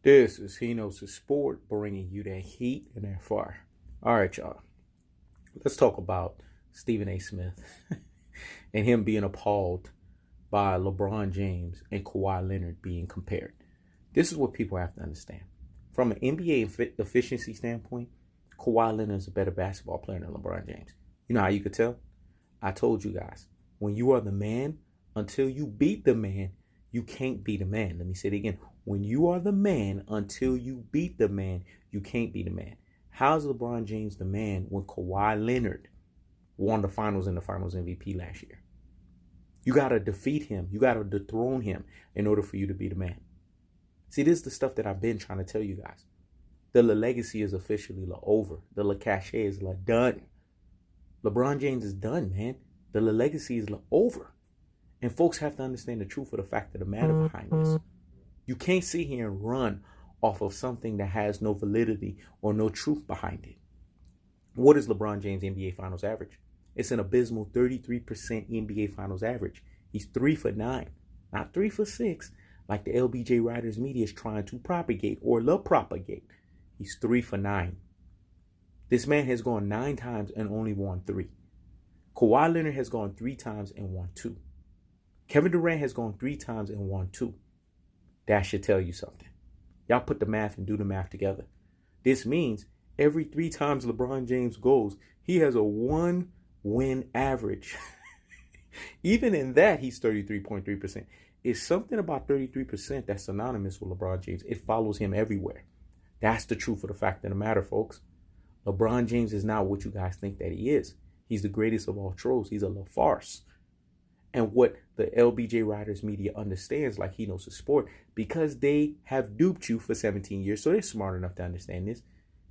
This is He Knows His Sport, bringing you that heat and that fire. All right, y'all. Let's talk about Stephen A. Smith and him being appalled by LeBron James and Kawhi Leonard being compared. This is what people have to understand. From an NBA efficiency standpoint, Kawhi Leonard is a better basketball player than LeBron James. You know how you could tell? I told you guys, when you are the man, until you beat the man, you can't be the man. Let me say it again. When you are the man, until you beat the man, you can't be the man. How's LeBron James the man when Kawhi Leonard won the finals and the finals MVP last year? You got to defeat him. You got to dethrone him in order for you to be the man. See, this is the stuff that I've been trying to tell you guys. The legacy is officially over. The cachet is done. LeBron James is done, man. The legacy is over. And folks have to understand the truth of the fact of the matter behind this. You can't sit here and run off of something that has no validity or no truth behind it. What is LeBron James' NBA Finals average? It's an abysmal 33% NBA Finals average. He's 3 for 9, not 3 for 6, like the LBJ Riders Media is trying to propagate or propagate. He's 3 for 9. This man has gone 9 times and only won 3. Kawhi Leonard has gone 3 times and won 2. Kevin Durant has gone 3 times and won 2. That should tell you something. Y'all put the math and do the math together. This means every 3 times LeBron James goes, he has a 1-win average. Even in that, he's 33.3%. It's something about 33% that's synonymous with LeBron James. It follows him everywhere. That's the truth of the fact of the matter, folks. LeBron James is not what you guys think that he is. He's the greatest of all trolls. He's a little farce. And what the LBJ Riders Media understands, like He Knows the Sport, because they have duped you for 17 years, so they're smart enough to understand this.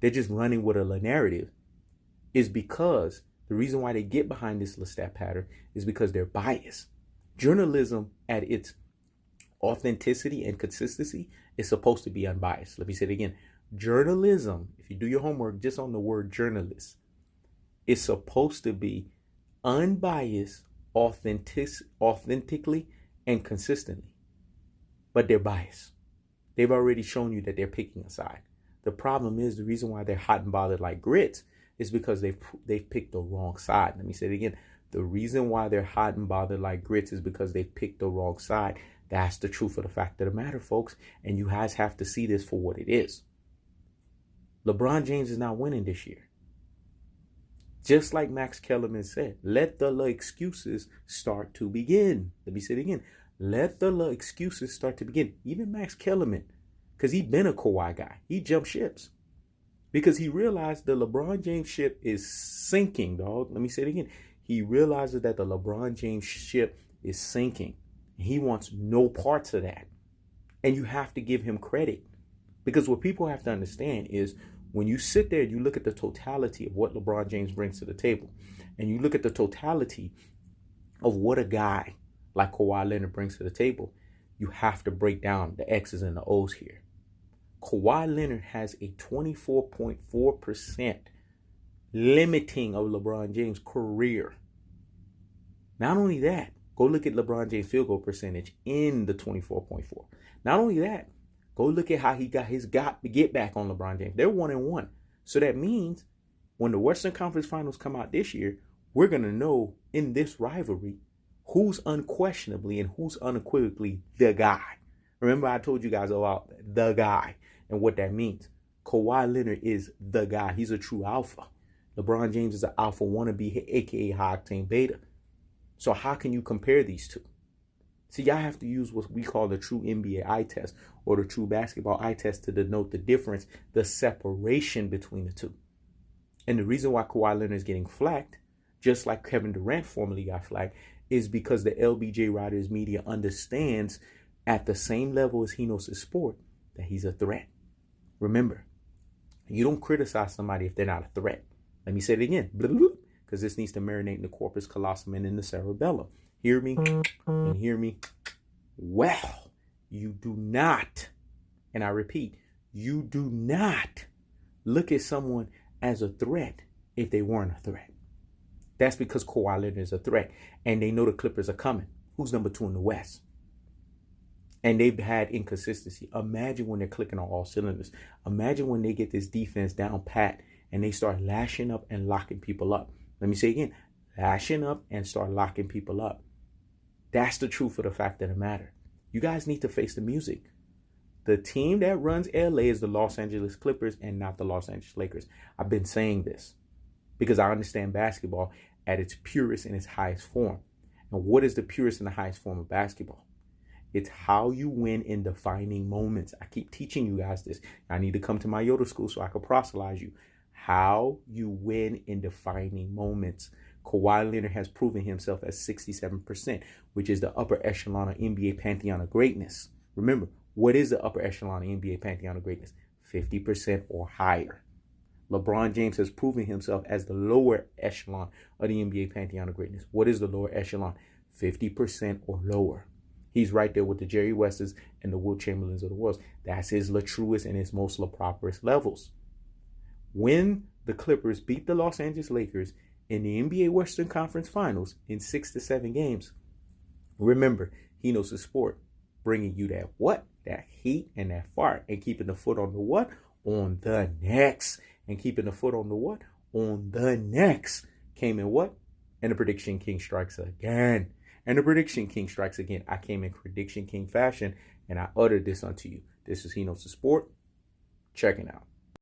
They're just running with a narrative. Is because the reason why they get behind this Lestat pattern is because they're biased. Journalism at its authenticity and consistency is supposed to be unbiased. Let me say it again. Journalism, if you do your homework just on the word journalist, is supposed to be unbiased, authentically and consistently. But they're biased. They've already shown you that they're picking a side. The problem is the reason why they're hot and bothered like grits is because they've picked the wrong side. Let me say it again. The reason why they're hot and bothered like grits is because they've picked the wrong side. That's the truth of the fact of the matter, folks. And you guys have to see this for what it is. LeBron James is not winning this year. Just like Max Kellerman said, let the excuses start to begin. Let me say it again. Let the excuses start to begin. Even Max Kellerman, because he's been a Kawhi guy. He jumped ships because he realized the LeBron James ship is sinking, dog. Let me say it again. He realizes that the LeBron James ship is sinking. He wants no parts of that. And you have to give him credit. Because what people have to understand is when you sit there and you look at the totality of what LeBron James brings to the table, and you look at the totality of what a guy like Kawhi Leonard brings to the table, you have to break down the X's and the O's here. Kawhi Leonard has a 24.4% limiting of LeBron James' career. Not only that, go look at LeBron James' field goal percentage in the 24.4. Not only that, go look at how he got his get back on LeBron James. They're 1-1. So that means when the Western Conference Finals come out this year, we're going to know in this rivalry who's unquestionably and who's unequivocally the guy. Remember, I told you guys about the guy and what that means. Kawhi Leonard is the guy. He's a true alpha. LeBron James is an alpha wannabe, aka high octane beta. So how can you compare these two? See, y'all have to use what we call the true NBA eye test or the true basketball eye test to denote the difference, the separation between the two. And the reason why Kawhi Leonard is getting flacked, just like Kevin Durant formerly got flacked, is because the LBJ Riders Media understands at the same level as He Knows His Sport that he's a threat. Remember, you don't criticize somebody if they're not a threat. Let me say it again, because this needs to marinate in the corpus callosum and in the cerebellum. Hear me and hear me well. You do not, and I repeat, you do not look at someone as a threat if they weren't a threat. That's because Kawhi Leonard is a threat, and they know the Clippers are coming. Who's number 2 in the West? And they've had inconsistency. Imagine when they're clicking on all cylinders. Imagine when they get this defense down pat and they start lashing up and locking people up. Let me say again, lashing up and start locking people up. That's the truth of the fact of the matter. You guys need to face the music. The team that runs LA is the Los Angeles Clippers and not the Los Angeles Lakers. I've been saying this because I understand basketball at its purest and its highest form. And what is the purest and the highest form of basketball? It's how you win in defining moments. I keep teaching you guys this. I need to come to my Yoda school so I can proselytize you. How you win in defining moments. Kawhi Leonard has proven himself at 67%, which is the upper echelon of NBA pantheon of greatness. Remember, what is the upper echelon of NBA pantheon of greatness? 50% or higher. LeBron James has proven himself as the lower echelon of the NBA pantheon of greatness. What is the lower echelon? 50% or lower. He's right there with the Jerry Wests and the Will Chamberlains of the world. That's his truest and his most properest levels. When the Clippers beat the Los Angeles Lakers in the NBA Western Conference Finals in 6 to 7 games, remember, he knows the sport, bringing you that what? That heat and that fire, and keeping the foot on the what? On the necks. And keeping the foot on the what? On the necks. Came in what? And the Prediction King strikes again. And the Prediction King strikes again. I came in Prediction King fashion, and I uttered this unto you. This is He Knows the Sport. Checking out.